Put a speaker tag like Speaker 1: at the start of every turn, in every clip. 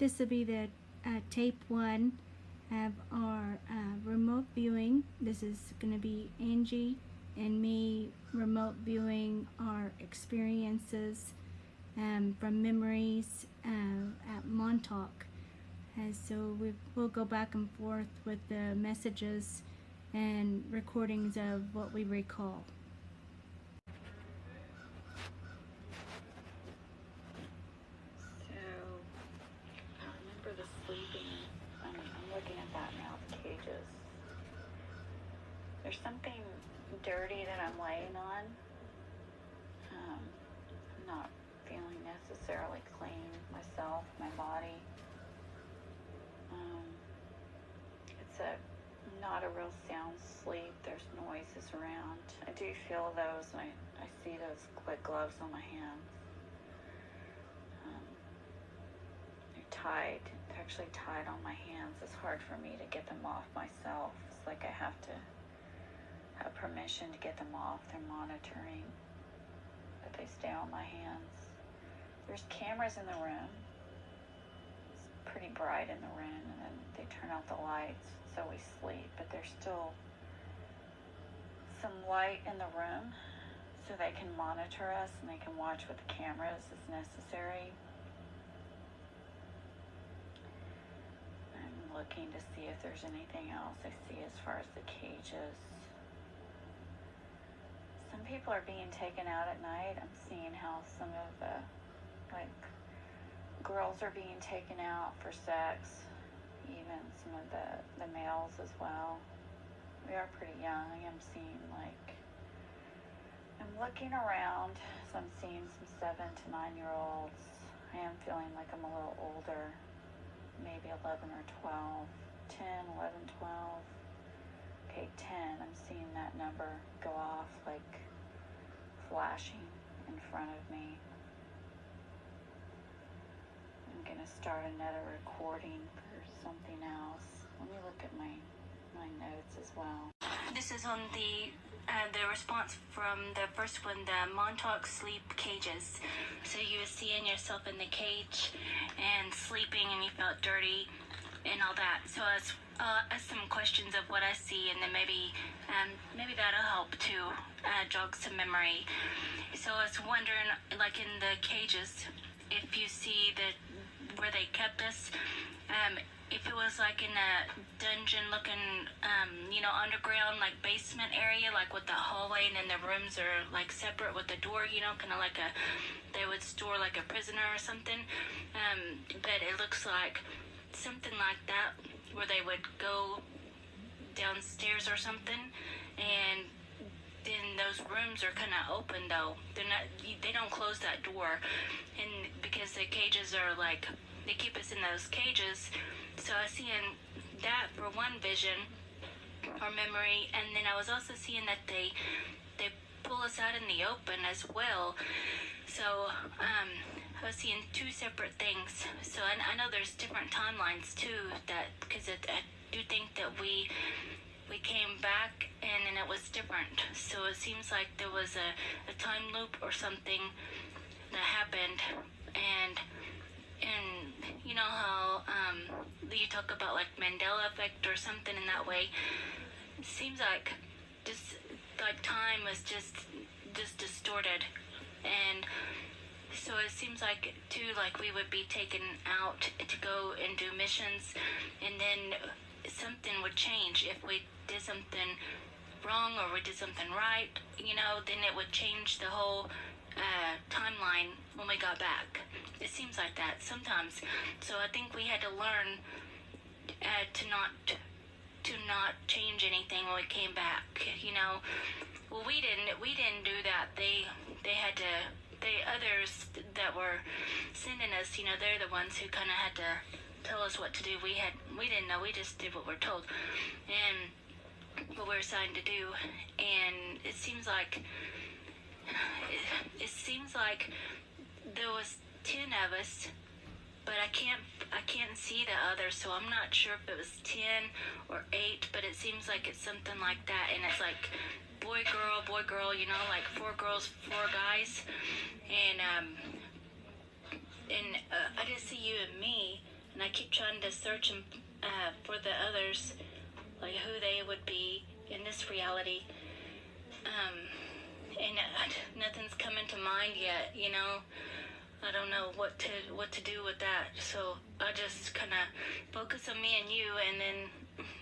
Speaker 1: This will be the tape 1 of our remote viewing. This is going to be Angie and me remote viewing our experiences from memories at Montauk. So we'll go back and forth with the messages and recordings of what we recall.
Speaker 2: So I remember the sleeping. I'm looking at that now, the cages. There's something dirty that I'm laying on. I'm not feeling necessarily clean myself, my body. It's not a real sound sleep. There's noises around. I do feel those, and I see those gloves on my hands. They're tied. They're actually tied on my hands. It's hard for me to get them off myself. It's like I have to have permission to get them off. They're monitoring that they stay on my hands. There's cameras in the room. It's pretty bright in the room, and then they turn out the lights so we sleep, but there's still some light in the room so they can monitor us and they can watch with the cameras as necessary. I'm looking to see if there's anything else I see as far as the cages. Some people are being taken out at night. I'm seeing how some of the girls are being taken out for sex, even some of the males as well. We are pretty young. I'm looking around, so I'm seeing some 7 to 9 year olds. I am feeling like I'm a little older, maybe 11 or 12, 10, 11, 12. Okay, 10, I'm seeing that number go off like flashing in front of me. I'm gonna start another recording for something else. Let me look at my notes as well.
Speaker 1: This is on the response from the first one, the Montauk sleep cages. So you were seeing yourself in the cage and sleeping, and you felt dirty and all that. So I ask some questions of what I see, and then maybe that'll help to jog some memory. So I was wondering, like in the cages, if you see where they kept us, if it was like in a dungeon looking, underground, like basement area, like with the hallway, and then the rooms are like separate with the door, kind of like they would store like a prisoner or something. But it looks like something like that, where they would go downstairs or something, and then those rooms are kind of open though. They don't close that door, and because the cages are like, they keep us in those cages. So I was seeing that for one vision or memory, and then I was also seeing that they pull us out in the open as well. So I was seeing 2 separate things. So I know there's different timelines too, because I do think that we came back and then it was different. So it seems like there was a time loop or something that happened, and you know how you talk about like Mandela effect or something in that way. It seems like just like time was just distorted, and so it seems like too, like we would be taken out to go and do missions, and then something would change if we did something wrong or we did something right, then it would change the whole timeline when we got back. It seems like that sometimes. So I think we had to learn to not change anything when we came back. Well, we didn't do that. They had to. Others that were sending us, they're the ones who kind of had to tell us what to do. We didn't know. We just did what we're told, and what we're assigned to do. And it seems like there was 10 of us, but I can't see the others, so I'm not sure if it was 10 or 8, but it seems like it's something like that. And it's like boy girl, like 4 girls, 4 guys, and I just see you and me, and I keep trying to search for the others, like who they would be in this reality. And nothing's coming to mind yet, you know. I don't know what to do with that. So I just kind of focus on me and you, and then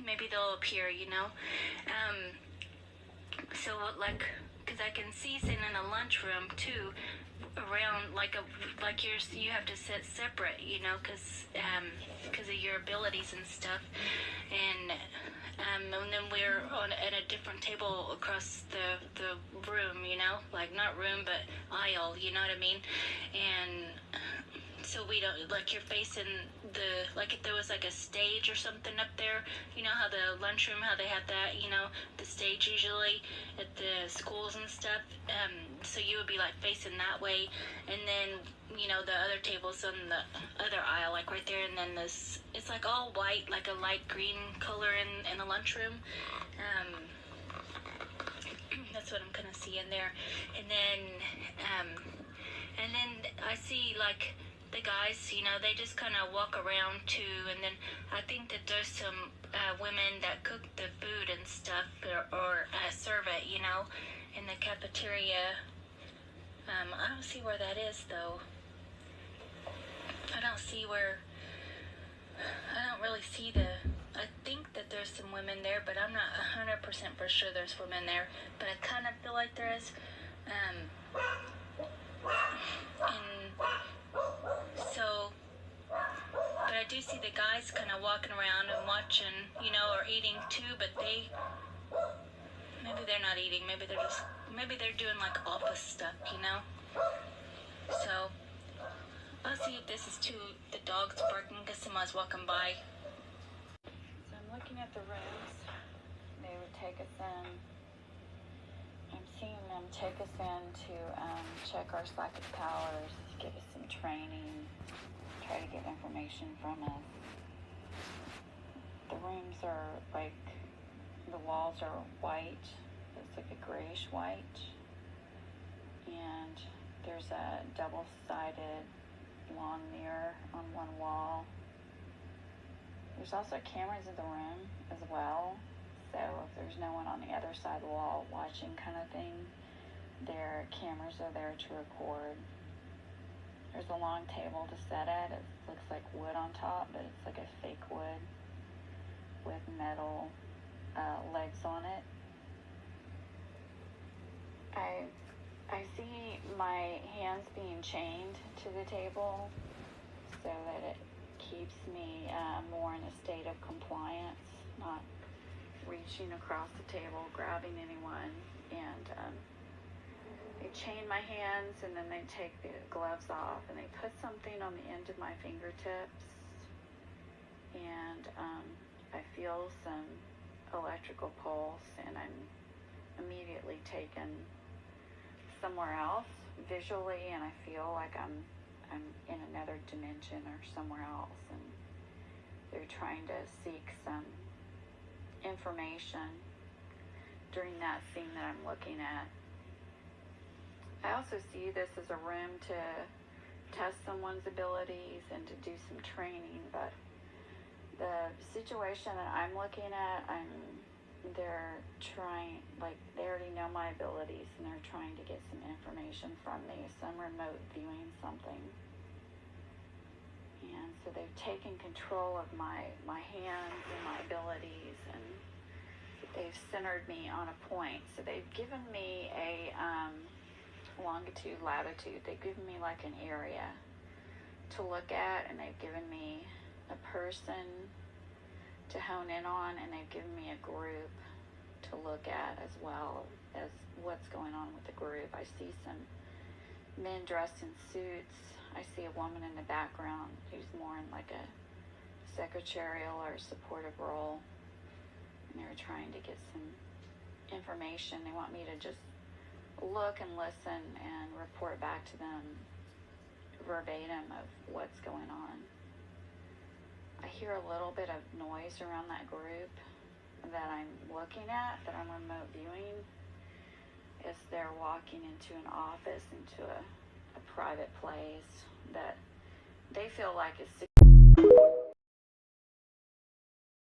Speaker 1: maybe they'll appear, you know. So like, because I can see sitting in a lunchroom too, around like you have to sit separate, you know, because of your abilities and stuff, and then we're at a different table across the room, you know, like not room but aisle, you know what I mean, and so we don't, like, you're facing like if there was like a stage or something up there, you know how the lunchroom, how they have that, you know, the stage usually at the schools and stuff, so you would be like facing that way, and then, you know, the other tables on the other aisle, like right there, and then it's like all white, like a light green color in the lunchroom. That's what I'm gonna see in there, and then I see like the guys, you know, they just kind of walk around too, and then I think that there's some women that cook the food and stuff, or serve it, you know, in the cafeteria. I don't see where that is though. I don't see where. I don't really see I think that there's some women there, but I'm not 100% for sure there's women there. But I kind of feel like there is. And so, but I do see the guys kind of walking around and watching, you know, or eating too, but maybe they're not eating, maybe they're doing like office stuff, you know? So, I'll see if this is the dog's barking because someone's walking by.
Speaker 2: So I'm looking at the rooms. They would take us in. I'm seeing them take us in to check our psychic powers, give us some training, try to get information from us. The rooms are like, the walls are white. It's like a grayish white. And there's a double-sided long mirror on one wall. There's also cameras in the room as well. So if there's no one on the other side of the wall watching kind of thing, their cameras are there to record. There's a long table to sit at. It looks like wood on top, but it's like a fake wood with metal legs on it. I see my hands being chained to the table so that it keeps me more in a state of compliance, not reaching across the table, grabbing anyone. And they chain my hands, and then they take the gloves off, and they put something on the end of my fingertips, and I feel some electrical pulse, and I'm immediately taken somewhere else visually, and I feel like I'm in another dimension or somewhere else, and they're trying to seek some information during that scene that I'm looking at. I also see this as a room to test someone's abilities and to do some training, but the situation that I'm looking at, they're trying, like, they already know my abilities, and they're trying to get some information from me, some remote viewing something. And so they've taken control of my hands and my abilities, and they've centered me on a point. So they've given me a longitude, latitude. They've given me like an area to look at, and they've given me a person to hone in on, and they've given me a group to look at as well as what's going on with the group. I see some men dressed in suits. I see a woman in the background who's more in like a secretarial or supportive role, and they're trying to get some information. They want me to just look and listen and report back to them verbatim of what's going on. I hear a little bit of noise around that group that I'm looking at, that I'm remote viewing, as they're walking into an office, into a private place that they feel like is